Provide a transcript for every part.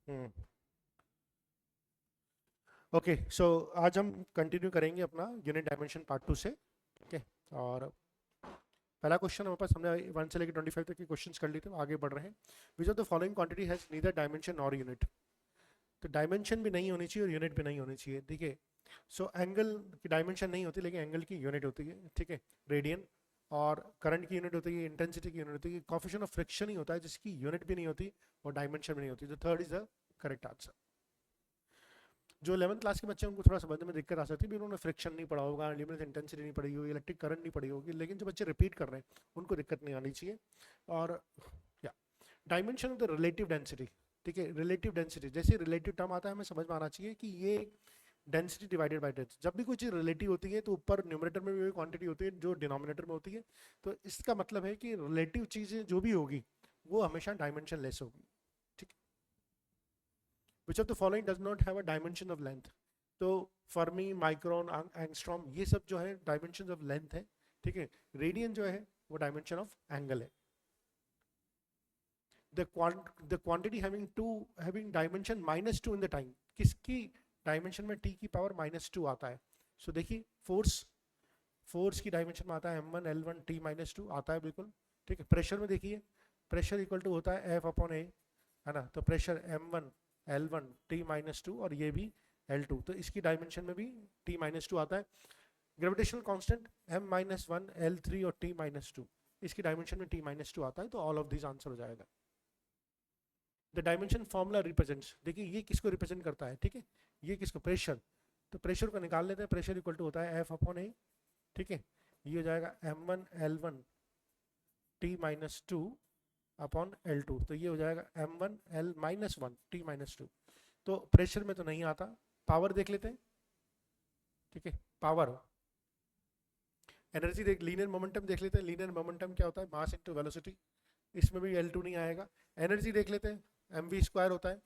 हम्म। Okay, सो आज हम continue करेंगे अपना यूनिट डायमेंशन पार्ट 2 से। ओके, और पहला क्वेश्चन हमारे पास, हमने 1 से लेकर 25 तक के क्वेश्चंस कर लिए थे, आगे बढ़ रहे हैं। Which of the following quantity has neither dimension और यूनिट। तो डायमेंशन भी नहीं होनी चाहिए और यूनिट भी नहीं होनी चाहिए, ठीक है। सो एंगल की डायमेंशन नहीं होती, लेकिन एंगल की यूनिट होती है, ठीक है, रेडियन। और करंट की यूनिट होती है, इंटेंसिटी की यूनिट होती है, कॉफिशिएंट ऑफ फ्रिक्शन ही होता है जिसकी यूनिट भी नहीं होती और डायमेंशन भी नहीं होती। तो third is the correct answer. जो 11th क्लास के बच्चे हैं उनको थोड़ा समझने में दिक्कत आ सकती है भी, उन्होंने फ्रिक्शन नहीं पढ़ा होगा, लिमिट इंटेंसिटी नहीं पढ़ी होगी, इलेक्ट्रिक करंट नहीं पढ़ी होगी, लेकिन जो बच्चे रिपीट कर रहे हैं उनको दिक्कत नहीं आनी चाहिए। और या dimension of the relative density, ठीक है, रिलेटिव डेंसिटी, जैसे रिलेटिव टर्म आता है हमें समझ में आना चाहिए कि ये डेंसिटी डिवाइडेड बाय डेंसिटी। जब भी कोई चीज़ रिलेटिव होती है तो ऊपर न्यूमरेटर में भी वही क्वांटिटी होती है जो डिनोमिनेटर में होती है। तो इसका मतलब है कि रिलेटिव चीज़ें जो भी होगी वो हमेशा डायमेंशन लेस होगी, ठीक है। Which of the following does not have a dimension of length. तो फर्मी, माइक्रोन, एंगस्ट्रॉम, ये सब जो है डायमेंशन ऑफ लेंथ है, ठीक है। रेडियन जो है वो डायमेंशन ऑफ एंगल है। The quantity having dimension -2 in the time, किसकी डायमेंशन में t की पावर -2 आता है। सो देखिए, फोर्स की डायमेंशन में आता है m1 l1 t -2 आता है, बिल्कुल, ठीक है। प्रेशर में देखिए, प्रेशर इक्वल टू होता है F/A, है ना। तो प्रेशर m1 l1 t-2 और ये भी l2, तो इसकी डायमेंशन में भी t-2 आता है। ग्रेविटेशनल कांस्टेंट m-1 l3 और t-2, इसकी डायमेंशन में t-2 आता है। तो ऑल ऑफ दिस आंसर हो जाएगा। द डायमेंशन फॉर्मूला रिप्रेजेंट्स, देखिए ये किसको रिप्रेजेंट करता है, ठीक है, ये किसको, प्रेशर। तो प्रेशर को निकाल लेते हैं, प्रेशर इक्वल टू होता है F/A, ठीक है। ये हो जाएगा m1 l1 t-2 upon l2, तो ये हो जाएगा m1 l-1 t-2। तो प्रेशर में तो नहीं आता। पावर देख लेते हैं, ठीक है, पावर, एनर्जी देख, लीनियर मोमेंटम देख लेते हैं। लीनियर मोमेंटम क्या होता है, मास इनटू वेलोसिटी, इसमें भी L2 नहीं आएगा। एनर्जी देख लेते हैं, mv² होता है,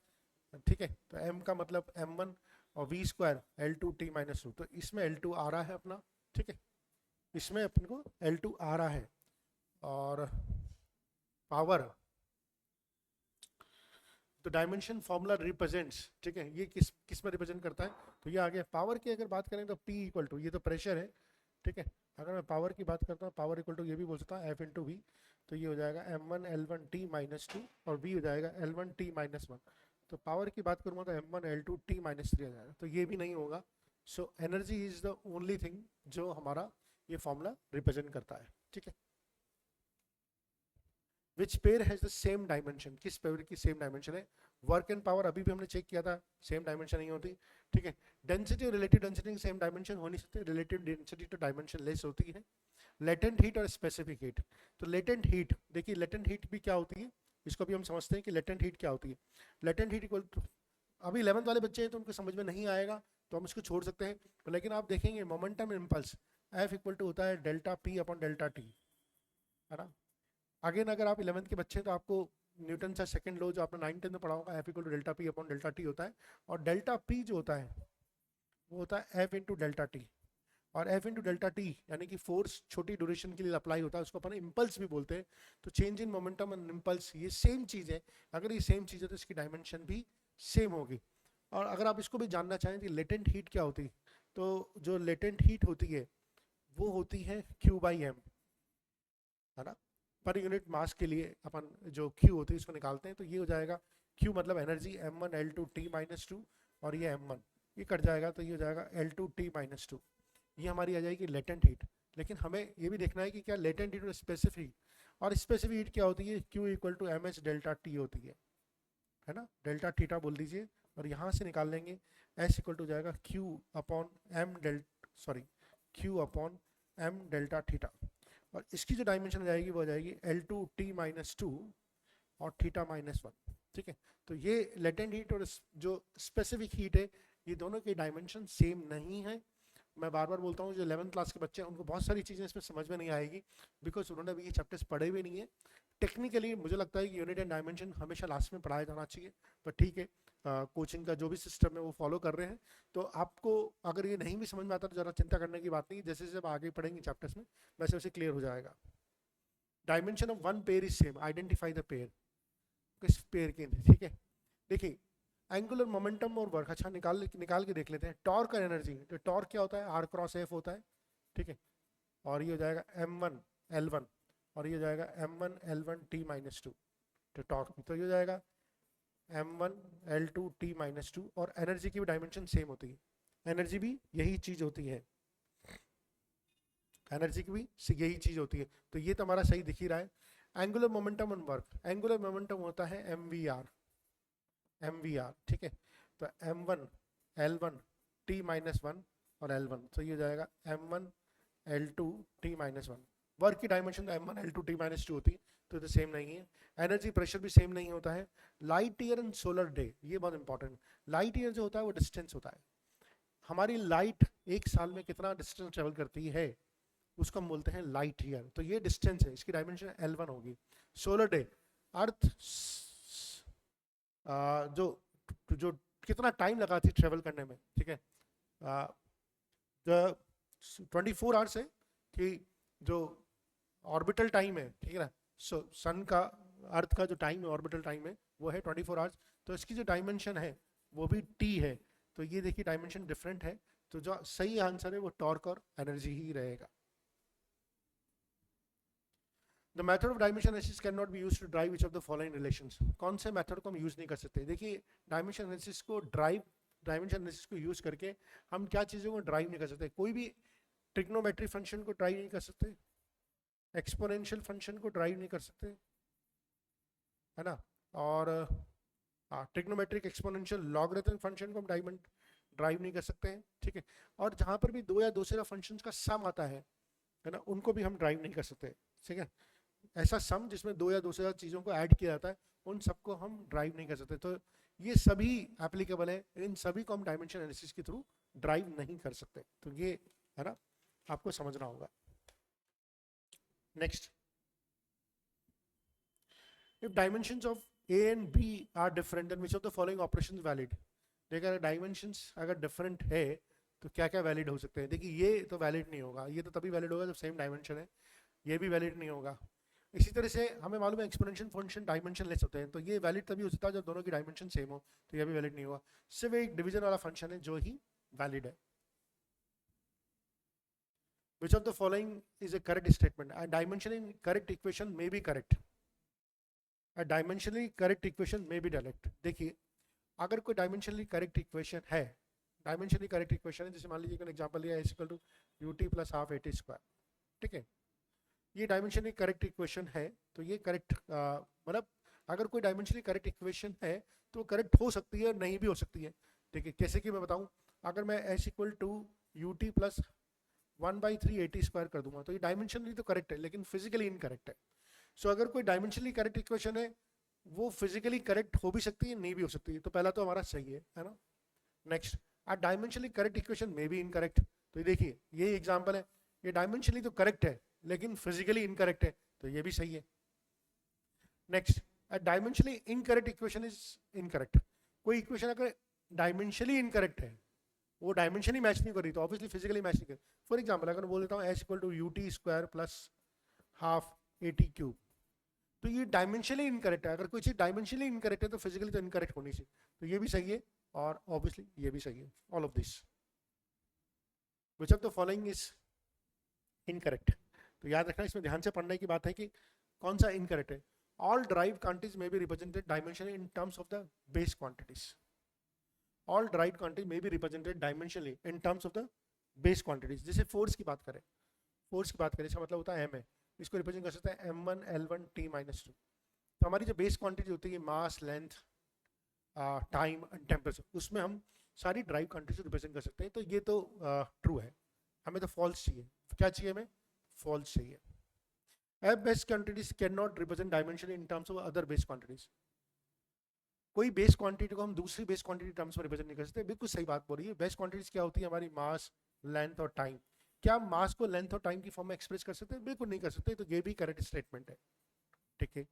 ठीक है। तो m का मतलब m1 और v² l2 t-2, तो इसमें L2 आ रहा है अपना, ठीक है, इसमें अपन को L2 आ रहा है। और पावर, तो डायमेंशन फॉर्मूला रिप्रेजेंट्स, ठीक है, ये किस किस में रिप्रेजेंट करता है। तो ये आ गया पावर की अगर बात करें तो P इक्वल टू, ये तो प्रेशर है, ठीक है। अगर मैं पावर की बात करता हूँ, पावर इक्वल टू ये भी बोल सकता हूँ F/V। तो ये हो जाएगा m1 l1 t-2 और v हो जाएगा l1 t-1। तो पावर की बात करूँगा तो m1 l2 t-3 आ जाएगा, तो ये भी नहीं होगा। So energy is the only thing जो हमारा ये फॉर्मूला रिप्रेजेंट करता है, ठीक है। Which pair has the same dimension, किस पेयर की सेम डायमेंशन है। वर्क एंड पावर अभी भी हमने चेक किया था, सेम डायमेंशन नहीं होती, ठीक है। डेंसिटी और रिलेटिव डेंसिटी सेम डायमेंशन हो नहीं सकते, रिलेटिव डेंसिटी तो डायमेंशन लेस होती है। लेटेंट हीट और स्पेसिफिक हीट, तो लेटेंट हीट देखिए, लेटेंट हीट भी क्या होती है, इसको भी हम समझते हैं कि लेटेंट हीट क्या होती है। लेटेंट हीट इक्वल टू, अभी 11th वाले बच्चे हैं तो उनको समझ में नहीं आएगा, तो हम इसको छोड़ सकते हैं। तो लेकिन आप देखेंगे momentum impulse F equal to होता है delta P upon delta T, है ना। अगेन अगर आप 11th के बच्चे हैं तो आपको न्यूटन का सेकंड लॉ जो आपने 9th में पढ़ा होगा, F equal to delta P upon delta T होता है। और डेल्टा P जो होता है वो होता है F इंटू डेल्टा T। और F इंटू डेल्टा टी यानी कि फोर्स छोटी ड्यूरेशन के लिए अप्लाई होता है, उसको अपन इम्पल्स भी बोलते हैं। तो change in momentum and impulse ये सेम चीज़ है। अगर ये सेम चीज़ है तो इसकी डायमेंशन भी सेम होगी। और अगर आप इसको भी जानना चाहें कि लेटेंट हीट क्या होती है, तो जो लेटेंट हीट होती है वो होती है Q/m, है ना। पर यूनिट मास के लिए अपन जो Q होती है इसको निकालते हैं, तो ये हो जाएगा Q मतलब एनर्जी m1 l2 t-2 और ये m1 ये कट जाएगा, तो ये हो जाएगा l2 t-2, ये हमारी आ जाएगी लेटेंट हीट। लेकिन हमें ये भी देखना है कि क्या लेटेंट हीट और स्पेसिफिक हीट, और स्पेसिफिक हीट क्या होती है, Q equal to M H delta T होती है ना, डेल्टा थीटा बोल दीजिए। और यहाँ से निकाल लेंगे S इक्वल टू जाएगा Q upon M del sorry Q upon M delta theta. और इसकी जो डायमेंशन आ जाएगी वो आ जाएगी L2 t-2 और θ-1, ठीक है। तो ये लेटेंट हीट और जो स्पेसिफिक हीट है, ये दोनों की डायमेंशन सेम नहीं है। मैं बार बार बोलता हूँ, जो 11th क्लास के बच्चे हैं उनको बहुत सारी चीज़ें इसमें समझ में नहीं आएगी, बिकॉज उन्होंने अभी ये चैप्टर्स पढ़े हुए नहीं है। टेक्निकली मुझे लगता है कि यूनिट एंड डायमेंशन हमेशा लास्ट में पढ़ाया जाना चाहिए, पर ठीक है, कोचिंग का जो भी सिस्टम है वो फॉलो कर रहे हैं। तो आपको अगर ये नहीं भी समझ में आता तो ज़रा चिंता करने की बात नहीं, जैसे जैसे आगे पढ़ेंगे चैप्टर्स में वैसे वैसे क्लियर हो जाएगा। Dimension of one pair is same, identify the pair, किस पेयर के, ठीक है। देखिए एंगुलर मोमेंटम और वर्क, अच्छा निकाल के देख लेते हैं। टॉर्क और एनर्जी, तो टॉर्क क्या होता है, आर क्रॉस एफ होता है, ठीक है, और ये हो जाएगा m1 L1, और ये हो जाएगा m1 L1 T-2, तो टॉर्क, तो ये हो जाएगा m1 L2 T-2, और एनर्जी की भी डायमेंशन सेम होती है, एनर्जी भी यही चीज होती है, एनर्जी की भी यही चीज होती है। तो ये तो हमारा सही दिख ही रहा है। Angular momentum on work, angular momentum होता है mvr, ठीक है, तो m1 L1 T-1 और L1, तो ये हो जाएगा m1 L2 T-1। वर्क की डायमेंशन तो m1 L2 T-2 होती है, तो ये सेम नहीं है। एनर्जी प्रेशर भी सेम नहीं होता है। Light year and solar day, ये बहुत इंपॉर्टेंट। लाइट ईयर जो होता है वो डिस्टेंस होता है, हमारी लाइट एक साल में कितना डिस्टेंस ट्रेवल करती है उसको हम बोलते हैं लाइट ईयर, तो ये डिस्टेंस है, इसकी डायमेंशन L1 होगी। सोलर डे, अर्थ जो जो कितना टाइम लगाती ट्रेवल करने में, ठीक है, 24 आवर्स है कि जो ऑर्बिटल टाइम है, ठीक है ना, सन का, अर्थ का जो टाइम है, ऑर्बिटल टाइम है, वो है 24 आवर्स, तो इसकी जो डायमेंशन है वो भी टी है, तो ये देखिए डायमेंशन डिफरेंट है, तो जो सही आंसर है वो टॉर्क और एनर्जी ही रहेगा। The method of dimension analysis cannot be used to drive which of the following relations, कौन से मेथड को हम यूज नहीं कर सकते। देखिए डायमेंशन एनालिसिस को डायमेंशन एनालिसिस को यूज करके हम क्या चीज़ों को ड्राइव नहीं कर सकते, कोई भी ट्रिग्नोमेट्री फंक्शन को ड्राइव नहीं कर सकते, एक्सपोनेंशियल फंक्शन को ड्राइव नहीं कर सकते, है ना, और ट्रिग्नोमेट्रिक एक्सपोनेंशियल लॉगरिथम फंक्शन को हम ड्राइव नहीं कर सकते हैं, ठीक है, और जहाँ पर भी दो या दो से ज्यादा फंक्शंस का सम आता है ना, उनको भी हम ड्राइव नहीं कर सकते, ठीक है, ऐसा सम जिसमें दो या दो से ज्यादा चीज़ों को ऐड किया जाता है, उन सबको हम ड्राइव नहीं कर सकते। तो ये सभी एप्लीकेबल है, इन सभी को हम डायमेंशन एनालिसिस के थ्रू ड्राइव नहीं कर सकते, तो ये है ना, आपको समझना होगा। Next, if dimensions of A and B are different then which of the following operations valid. देखिए अगर डायमेंशंस अगर डिफरेंट है तो क्या क्या वैलिड हो सकते हैं। देखिए ये तो वैलिड नहीं होगा, ये तो तभी वैलिड होगा जब सेम डायमेंशन है, ये भी वैलिड नहीं होगा। इसी तरह से हमें मालूम है एक्सपोनेंशियल फंक्शन डायमेंशन लेस होते हैं, तो ये वैलिड तभी हो सकता है जब दोनों की डायमेंशन सेम हो, तो ये भी वैलिड नहीं होगा। सिर्फ एक डिवीजन वाला फंक्शन है जो ही वैलिड है। Which of the following is a correct statement? A dimensionally correct equation may be correct. A dimensionally correct equation may be correct. देखिए अगर कोई डायमेंशनली करेक्ट इक्वेशन है, डायमेंशनली करेक्ट इक्वेशन है, जैसे मान लीजिए एग्जांपल लिया is equal to ut plus half at square, ठीक है, ये डायमेंशनली करेक्ट इक्वेशन है, तो ये करेक्ट मतलब अगर कोई डायमेंशनली करेक्ट इक्वेशन है तो करेक्ट हो सकती है, नहीं भी हो सकती है, ठीक है, कैसे कि मैं बताऊं, अगर मैं s equal to ut plus 1/3 at square कर दूंगा तो ये डायमेंशनली तो करेक्ट है लेकिन फिजिकली इनकरेक्ट है। सो अगर कोई डायमेंशनली करेक्ट इक्वेशन है वो फिजिकली करेक्ट हो भी सकती है, नहीं भी हो सकती है, तो पहला तो हमारा सही है ना। नेक्स्ट, आ डायमेंशनली करेक्ट इक्वेशन में भी इनकरेक्ट, तो ये देखिए ये एग्जांपल है, ये डायमेंशनली तो करेक्ट है लेकिन फिजिकली इनकरेक्ट है, तो ये भी सही है। Next, a dimensionally incorrect equation is incorrect, कोई इक्वेशन अगर डायमेंशनली इनकरेक्ट है, वो डायमेंशनली मैच नहीं कर रही तो ऑब्वियसली फिजिकली मैच नहीं कर। फॉर एग्जांपल अगर बोल देता हूँ S equal to ut square plus half at cube, तो ये डायमेंशनली इनकरेक्ट है, अगर कोई चीज डायमेंशनली इनकरेक्ट है तो फिजिकली तो इनकरेक्ट होनी चाहिए, तो ये भी सही है और ऑब्वियसली ये भी सही है। All of this which of the following is incorrect, तो याद रखना इसमें ध्यान से पढ़ने की बात है कि कौन सा इनकरेक्ट है। All derived quantities may be represented dimensionally in terms of the base quantities, all derived quantities may be represented dimensionally in terms of the base quantities. जैसे फोर्स की बात करें, इसका मतलब होता है m है, इसको रिप्रेजेंट कर सकते हैं m1 L1 T-2। तो हमारी जो बेस क्वांटिटी होती है मास, लेंथ, टाइम एंड टेम्परेचर, उसमें हम सारी ड्राइव क्वांटिटी रिप्रेजेंट कर सकते हैं, तो ये तो ट्रू है। हमें तो फॉल्स चाहिए, क्या चाहिए हमें, फॉल्स चाहिए। अब base quantities can not represent dimension in terms of other base quantities, कोई बेस क्वांटिटी को हम दूसरी बेस क्वांटिटी टर्म्स में रिप्रेजेंट नहीं कर सकते। बिल्कुल सही बात बोल रही है। बेस क्वांटिटीज क्या होती है, हमारी मास, लेंथ और टाइम। क्या हम मास को लेंथ और टाइम की फॉर्म में एक्सप्रेस कर सकते हैं, बिल्कुल नहीं कर सकते, तो ये भी करेक्ट स्टेटमेंट है, ठीक है।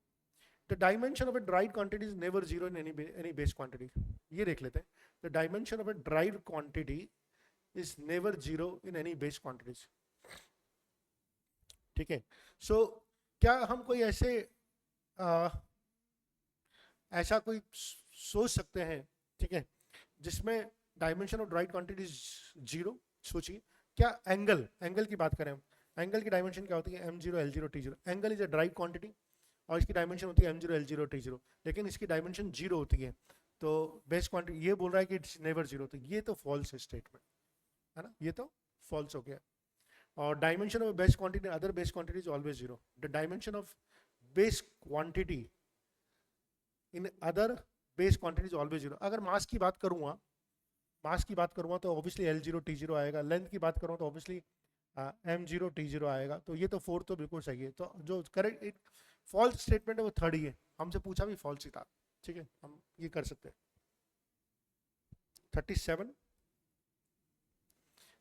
The dimension of a dried quantity is never zero in any base quantity, ये देख लेते हैं। The dimension of a dried quantity is never zero in any base quantities, ठीक है। सो क्या हम कोई ऐसा कोई सोच सकते हैं ठीक है, जिसमें dimension of right quantity zero. सोचिए क्या एंगल की बात करें हम, एंगल की डायमेंशन क्या होती है, m0 l0 t0। Angle is a drive quantity और इसकी डायमेंशन होती है m0 l0 t0, लेकिन इसकी डायमेंशन जीरो होती है। तो बेस क्वांटिटी ये बोल रहा है कि इट्स नेवर जीरो, तो ये तो फॉल्स स्टेटमेंट है ना, ये तो फॉल्स हो गया। और dimension of base quantity other base quantity is always zero. The dimension of base quantity in other base quantity is always zero. अगर मास की बात करूंगा तो ऑब्वियसली l0 t0 आएगा, लेंथ की बात करूँ तो ऑब्वियसली m0 t0 आएगा। तो ये तो फोर्थ तो बिल्कुल सही है। तो जो करेक्ट फॉल्स स्टेटमेंट है वो थर्ड ही है, हमसे पूछा भी फॉल्स ही था। ठीक है, हम ये कर सकते हैं। 37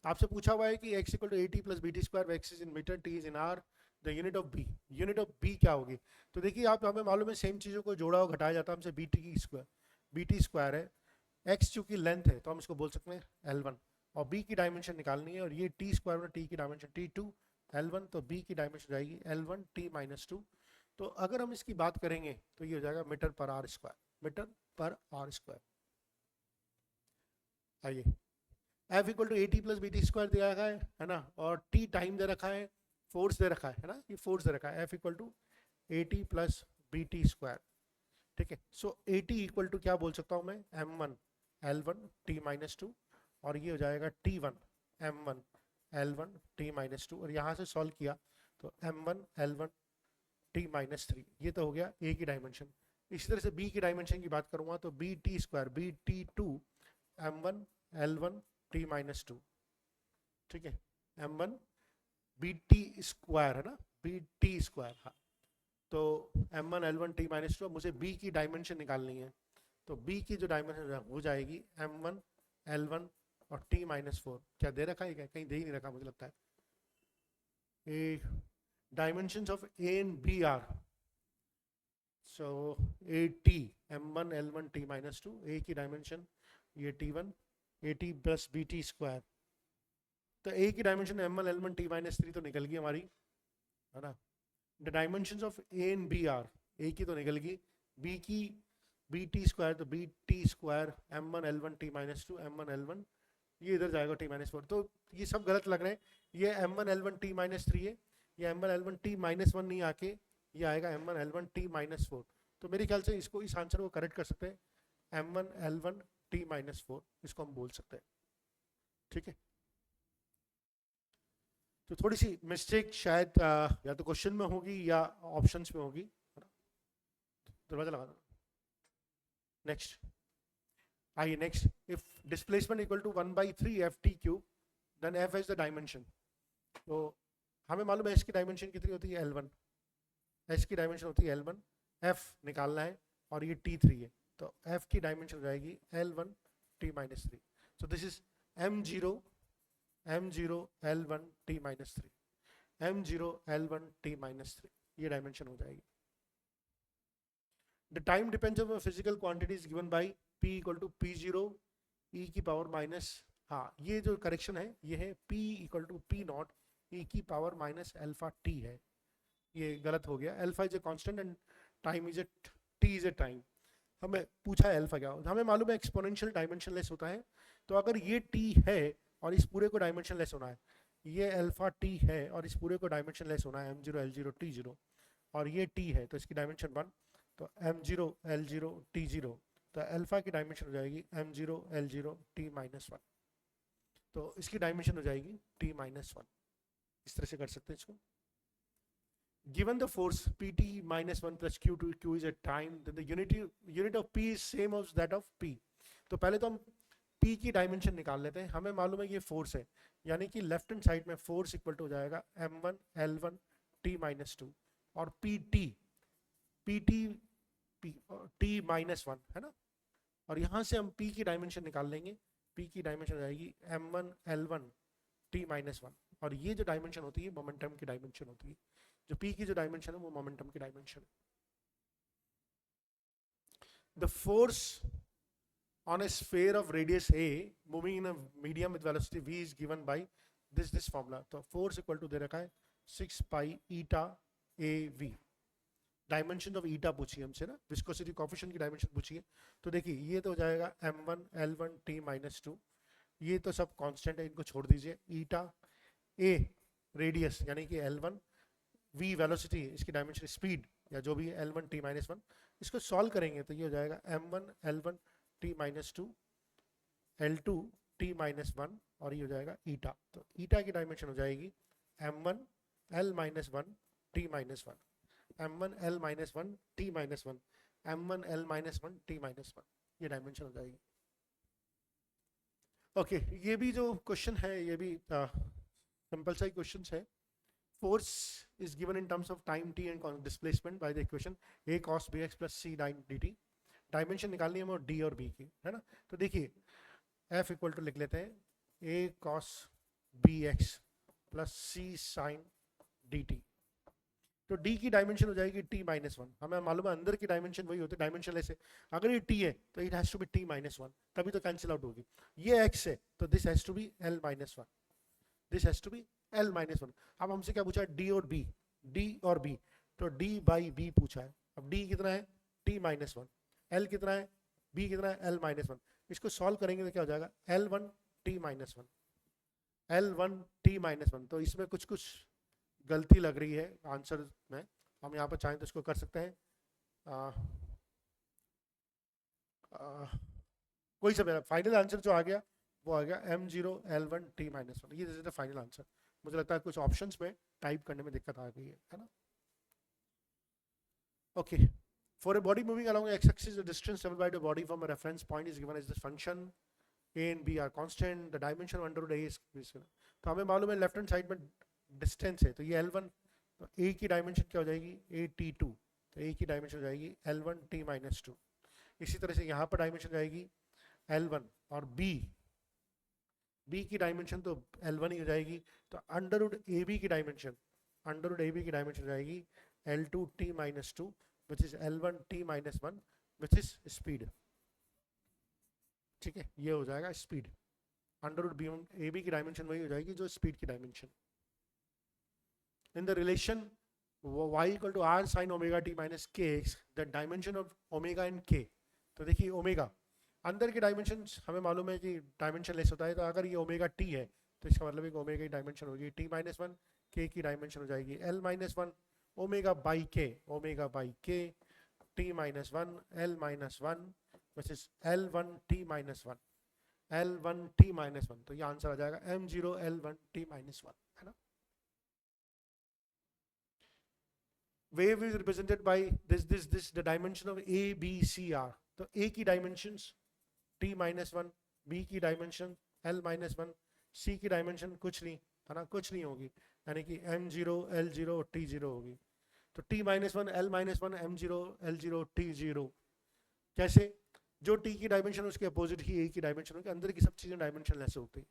आपसे पूछा हुआ है कि x equal to AT plus BT square, x is in metre, t is in hour, the unit of b। Unit of b क्या होगी? तो देखिए आप, हमें मालूम है सेम चीज़ों को जोड़ा और घटाया जाता है हमसे। BT स्क्वायर है, x चूंकि लेंथ है तो हम इसको बोल सकते हैं L1, और b की डायमेंशन निकालनी है, और ये t स्क्वायर में t की डायमेंशन T2 L1, तो b की डायमेंशन जाएगी L1 t माइनस 2। तो अगर हम इसकी बात करेंगे तो ये हो जाएगा metre per hour square, metre per hour square. आइए, F equal to AT plus BT square दिया गया है ना, और T टाइम दे रखा है, फोर्स दे रखा है ना, ये फोर्स दे रखा है F equal to AT plus BT square. ठीक है, सो AT इक्वल टू क्या बोल सकता हूँ मैं, M1 L1 T माइनस 2, और ये हो जाएगा T1 M1 L1 T minus 2, और यहाँ से सॉल्व किया तो M1 L1 T माइनस 3, ये तो हो गया A की डायमेंशन। इसी तरह से B की डायमेंशन की बात करूँगा तो BT square BT2 M1 L1 T minus 2। ठीक है, M1 BT स्क्वायर है ना, BT स्क्वायर, हाँ। तो M1 L1 T माइनस 2, मुझे B की डायमेंशन निकालनी है, तो B की जो डायमेंशन हो जाएगी M1 L1 और T माइनस 4। क्या दे रखा है, क्या कहीं दे ही नहीं रखा मुझे लगता है। Dimensions of A and B are, so AT M1 L1 T minus 2, A की डायमेंशन ये T1 AT plus BT square, तो A की dimension M1 L1 T minus 3 तो निकल गई हमारी, है ना। The dimensions of A and B are, A की तो निकल गई, B की BT स्क्वायर, तो BT square M1 L1 T minus 2 M1 L1, ये इधर जाएगा T माइनस 4। तो ये सब गलत लग रहे हैं, ये M1 L1 T माइनस 3 है, ये M1 L1 T माइनस 1 नहीं आके ये आएगा M1 L1 T माइनस 4। तो मेरे ख्याल से इसको, इस आंसर को करेक्ट कर सकते हैं M1 L1 T माइनस 4, इसको हम बोल सकते हैं। ठीक है, तो थोड़ी सी मिस्टेक शायद या तो क्वेश्चन में होगी या ऑप्शंस में होगी। दरवाजा लगा दो। नेक्स्ट, आइए next, if displacement equal to 1/3 FT cube, then F is the dimension. तो हमें मालूम है इसकी डायमेंशन कितनी होती है, L1, S की डायमेंशन होती है L1, F निकालना है, और ये T3 है, तो F की डायमेंशन हो जाएगी L1 T minus 3। So this is M0 L1 T minus 3, M0 L1 T minus 3, ये डायमेंशन हो जाएगी। The time depends on physical quantities given by P equal to P0 e की power minus, हाँ ये जो correction है ये है P equal to P0 e की पावर माइनस अल्फा t है, ये गलत हो गया। Alpha is a constant and time is a t is a time. हमें पूछा है अल्फा क्या होता है, हमें मालूम है एक्सपोनेंशियल डायमेंशनलेस होता है, तो अगर ये t है और इस पूरे को डायमेंशनलेस होना है, ये अल्फा t है और इस पूरे को डायमेंशनलेस होना है m0 l0 t0, और ये t है तो इसकी डायमेंशन 1, तो m0 l0 t0, तो अल्फा की डायमेंशन हो जाएगी m0 l0 t माइनस 1, तो इसकी डायमेंशन हो जाएगी t माइनस 1। इस तरह से कर सकते हैं इसको। Given the force Pt minus 1 plus Q2, Q is a time, then the unit of P is same as that of P। तो पहले तो हम P की डायमेंशन निकाल लेते हैं। हमें मालूम है ये फोर्स है, यानी कि लेफ्ट हैंड साइड में फोर्स इक्वल टू हो जाएगा M1 L1 T माइनस 2, और PT T माइनस 1 है ना, और यहाँ से हम P की डायमेंशन निकाल लेंगे। P की डायमेंशन हो जाएगी M1 L1 T माइनस 1, और ये जो डायमेंशन होती है मोमेंटम की डायमेंशन होती है, जो P की जो डायमेंशन है वो मोमेंटम की डायमेंशन है। The force on a sphere of radius a moving in a medium with velocity v is given by this formula। तो फोर्स इक्वल टू दे रखा है 6 पाई ईटा a v, dimension of eta पूछिए हमसे ना, विस्कोसिटी कोफिशिएंट की dimension पूछिए। तो देखिए ये तो हो जाएगा m1 l1 t माइनस 2, ये तो सब कांस्टेंट है, इनको छोड़ दीजिए। ईटा a रेडियस यानी कि l1, v वेलोसिटी इसकी डायमेंशन स्पीड या जो भी l1 t माइनस 1, इसको सॉल्व करेंगे तो ये हो जाएगा m1 l1 t minus 2 l2 t minus 1 और ये हो जाएगा ईटा। तो ईटा की डायमेंशन हो जाएगी m1 l minus 1 t minus 1, m1 l minus 1 t minus 1, m1 l minus 1 t minus 1, ये डायमेंशन हो जाएगी। ओके ये भी जो क्वेश्चन है ये भी सिंपल सा क्वेश्चन है। Force is given in terms of time t and displacement by the equation a cos bx plus c dt। Dimension निकालनी है हमें d और b की, है ना। तो देखिए f इक्वल टू लिख लेते हैं a cos bx plus c sin dt। तो d की डायमेंशन हो जाएगी t माइनस 1, हमें मालूम है अंदर की डायमेंशन वही होती है डायमेंशन ऐसे, अगर ये t है तो it has to be t minus 1, तभी तो कैंसिल आउट होगी। ये x है तो this has to be l minus 1, this has to be l minus 1। अब हमसे क्या पूछा है d और b, d और b, तो d बाई b पूछा है। अब d कितना है t माइनस 1, l कितना है b कितना है l माइनस 1, इसको सॉल्व करेंगे तो क्या हो जाएगा l1 t minus 1, l1 t minus 1। तो इसमें कुछ कुछ गलती लग रही है आंसर में, हम यहाँ पर चाहें तो इसको कर सकते हैं कोई सा मेरा फाइनल आंसर जो आ गया वो आ गया m0 l1 t माइनस 1, ये this is the final answer. मुझे लगता है कुछ ऑप्शंस में टाइप करने में दिक्कत आ गई है ना। Okay for a body moving along x axis the distance traveled by the body from a reference point is given as the function a and b are constant, the dimension of under root a is, तो हमें मालूम है left hand side में distance है तो ये l1, तो a की डायमेंशन क्या हो जाएगी at2, तो a की डायमेंशन हो जाएगी l1 t माइनस 2। इसी तरह से यहाँ पर डायमेंशन जाएगी l1 और b की डायमेंशन तो l1 ही हो जाएगी, तो अंडर रूट ab की डायमेंशन, अंडर रूट ab की डायमेंशन हो जाएगी l2 t minus 2 which is l1 t minus 1 which is speed. ठीक है ये हो जाएगा स्पीड, अंडर रूट ab की डायमेंशन वही हो जाएगी जो स्पीड की dimension. In the relation y equal to r sin omega t minus kx, the dimension of omega and k, तो देखिए ओमेगा अंदर की डायमेंशन हमें मालूम है कि डायमेंशन लेस होता है, तो अगर ये ओमेगा t है तो इसका मतलब है कि ओमेगा की डायमेंशन होगी t माइनस 1, k की डायमेंशन हो जाएगी l minus 1 omega by k t minus 1 l minus 1 which is l1 t minus 1, l1 t minus 1, तो ये आंसर आ जाएगा m0 l1 t माइनस 1, है ना। Wave is represented by this the dimension of a b c r, तो a की dimensions t minus 1, b की dimension l minus 1, c की dimension कुछ नहीं है ना, कुछ नहीं होगी, यानी कि m0 l0 t0 होगी। तो t minus 1 l minus 1 m0 l0 t0, कैसे जो t की डायमेंशन उसके अपोजिट ही a की डायमेंशन होगी, अंदर की सब चीजें डायमेंशन ऐसे होती है।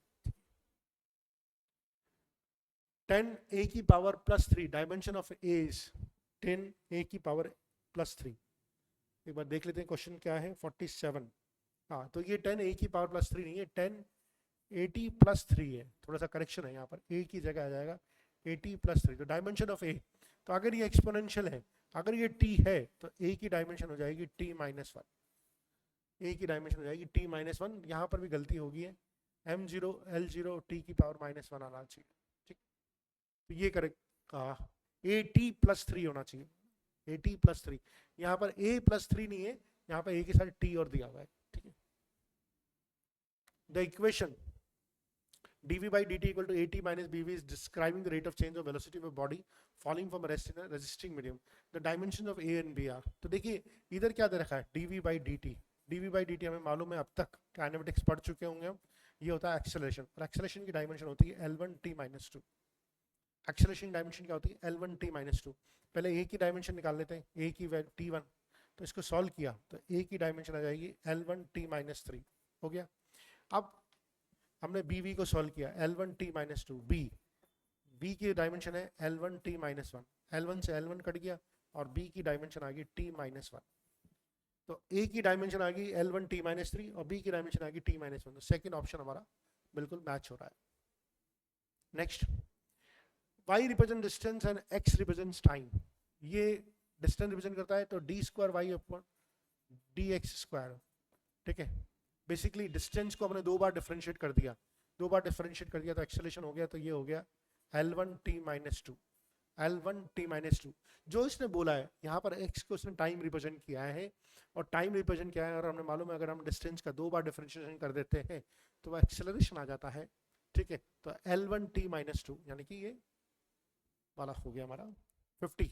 10 a की power plus 3, dimension of a is 10 a की पावर प्लस 3। एक बार देख लेते हैं क्वेश्चन क्या है 47। हाँ तो ये 10 a की पावर प्लस 3 नहीं है, 10 80 प्लस 3 है, थोड़ा सा करेक्शन है यहाँ पर, a की जगह आ जाएगा 80 प्लस 3। तो डायमेंशन ऑफ a, तो अगर ये एक्सपोनेंशियल है, अगर ये t है तो a की डायमेंशन हो जाएगी t माइनस 1, a की डायमेंशन हो जाएगी t माइनस 1। यहाँ पर भी गलती होगी है m0 l0 t की पावर माइनस 1 आना चाहिए। ठीक तो ये करेक्ट a प्लस 3 होना चाहिए, a प्लस 3, यहाँ पर a प्लस 3 नहीं है, यहाँ पर a के साथ t और दिया हुआ है। ठीक है the equation dv by dt equal to at minus bv is describing the rate of change of velocity of a body falling from a rest in a resisting medium, the dimensions of a and b are। तो देखिए इधर क्या दे रखा है dv by dt, dv by dt हमें मालूम है अब तक काइनेमेटिक्स पढ़ चुके होंगे हम, ये होता है एक्सेलरेशन, और एक्सेलरेशन की डायमेंशन होती है l1 t minus 2। Acceleration dimension क्या होती है l1 t minus 2। पहले a की डायमेंशन निकाल लेते हैं, a की t1, तो इसको सॉल्व किया तो a की डायमेंशन आ जाएगी l1 t minus 3 हो गया। अब हमने bv को सॉल्व किया l1 t minus 2, b की डायमेंशन है l1 t minus 1, l1 से l1 कट गया और b की डायमेंशन आ गई t minus 1, तो a की डायमेंशन आ गई l1 t minus 3 और b की डायमेंशन आ गई t minus 1, तो सेकेंड ऑप्शन हमारा बिल्कुल मैच हो रहा है। Next y represent distance and x represents time, ये डिस्टेंस रिप्रेजेंट करता है तो D square Y upon D X square, ठीक है। बेसिकली डिस्टेंस को हमने 2 बार डिफरेंशिएट कर दिया, 2 बार डिफरेंशिएट कर दिया तो एक्सेलरेशन हो गया, तो ये हो गया L1t minus two, L1t minus two. जो इसने बोला है यहाँ पर x को उसने टाइम रिप्रेजेंट किया है, और टाइम रिप्रेजेंट किया है, और हमें मालूम है अगर हम डिस्टेंस का 2 बार डिफरेंशिएशन कर देते हैं तो वह एक्सेलरेशन आ जाता है, ठीक है। तो L1t माइनस टू यानी कि ये वाला हो गया हमारा 50।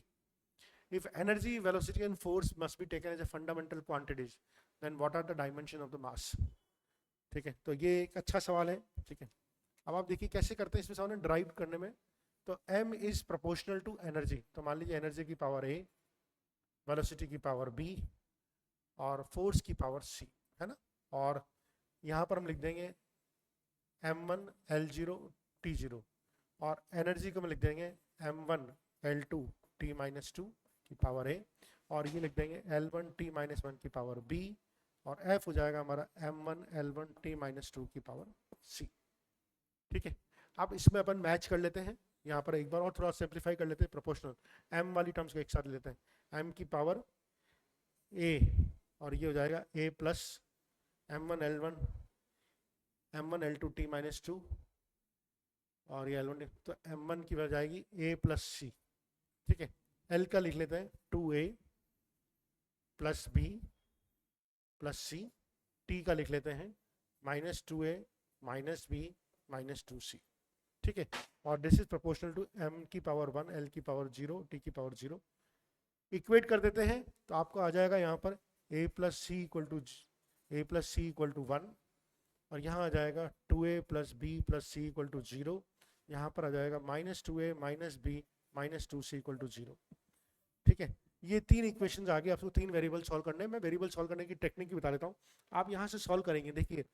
If energy, velocity and force must be taken as a fundamental quantities, then what are the dimension of the mass? ठीक है, तो ये एक अच्छा सवाल है, ठीक है। अब आप देखिए कैसे करते हैं इसमें सवाल ड्राइव करने में। तो m is proportional to energy, तो मान लीजिए एनर्जी की पावर a, वेलोसिटी की पावर b और फोर्स की पावर c, है ना। और यहाँ पर हम लिख देंगे m1 l0 t0, और एनर्जी को हम लिख देंगे m1 l2 t minus two की पावर a, और ये लिख देंगे L1 t माइनस वन की पावर b, और F हो जाएगा हमारा m1 L1 t minus two की पावर c, ठीक है। अब इसमें अपन मैच कर लेते हैं, यहाँ पर एक बार और थोड़ा सिंप्लीफाई कर लेते हैं, प्रोपोर्शनल m वाली टर्म्स को एक साथ लेते हैं, m की पावर a, और ये हो जाएगा a plus m1 L2 t minus two, और ये L1, तो m1 की हो जाएगी a प्लस c, ठीक है। L का लिख लेते हैं 2a प्लस b प्लस c, t का लिख लेते हैं minus 2a minus b minus 2c, ठीक है। और this is proportional to m की पावर 1 L की पावर 0 t की पावर 0। इक्वेट कर देते हैं तो आपको आ जाएगा यहाँ पर a plus C equal to 1, और यहाँ आ जाएगा 2a प्लस b प्लस c इक्वल टू 0, यहाँ पर आ जाएगा minus 2a minus b minus 2c equal to 0, ठीक है। ये 3 इक्वेशंस आ गए, आपको 3 वेरिएबल सॉल्व करने हैं। मैं वेरिएबल सॉल्व करने की टेक्निक भी बता देता हूँ। आप यहाँ से सॉल्व करेंगे, देखिए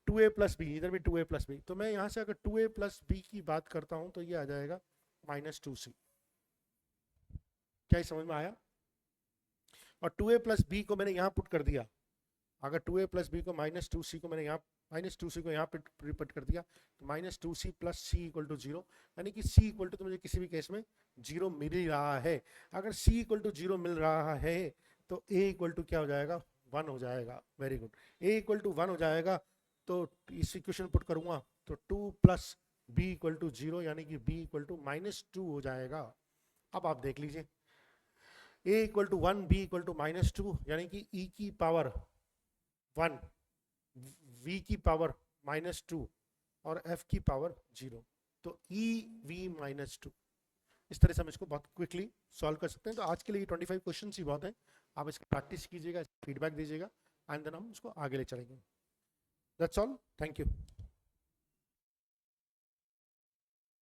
2a प्लस बी, इधर भी 2a प्लस बी, तो मैं यहाँ से अगर 2a प्लस बी की बात करता हूँ तो ये आ जाएगा माइनस 2c। क्या समझ में आया? और 2a प्लस बी को मैंने यहाँ पुट कर दिया, अगर 2a प्लस बी को माइनस 2c को मैंने यहाँ माइनस 2c को यहाँ पे रिपीट कर दिया, तो minus 2c plus c equal to 0, यानी कि c इक्वल टू तो मुझे किसी भी केस में 0 मिल ही रहा है। अगर c इक्वल टू 0 मिल रहा है तो a इक्वल टू क्या हो जाएगा, 1 हो जाएगा। Very good, a equal to 1 हो जाएगा, तो इस इक्वेशन पुट करूंगा तो 2 प्लस b इक्वल टू 0, यानी कि b इक्वल टू माइनस 2 हो जाएगा। अब आप देख लीजिए a equal to 1, b equal to minus 2, यानी कि e की पावर 1, v की पावर माइनस 2 और f की पावर 0, तो e v माइनस 2। इस तरह से हम इसको बहुत क्विकली सॉल्व कर सकते हैं। तो आज के लिए 25 क्वेश्चन ही बहुत हैं, आप इसकी प्रैक्टिस कीजिएगा, फीडबैक दीजिएगा, एंड देन हम इसको आगे ले चलेंगे। That's all, thank you.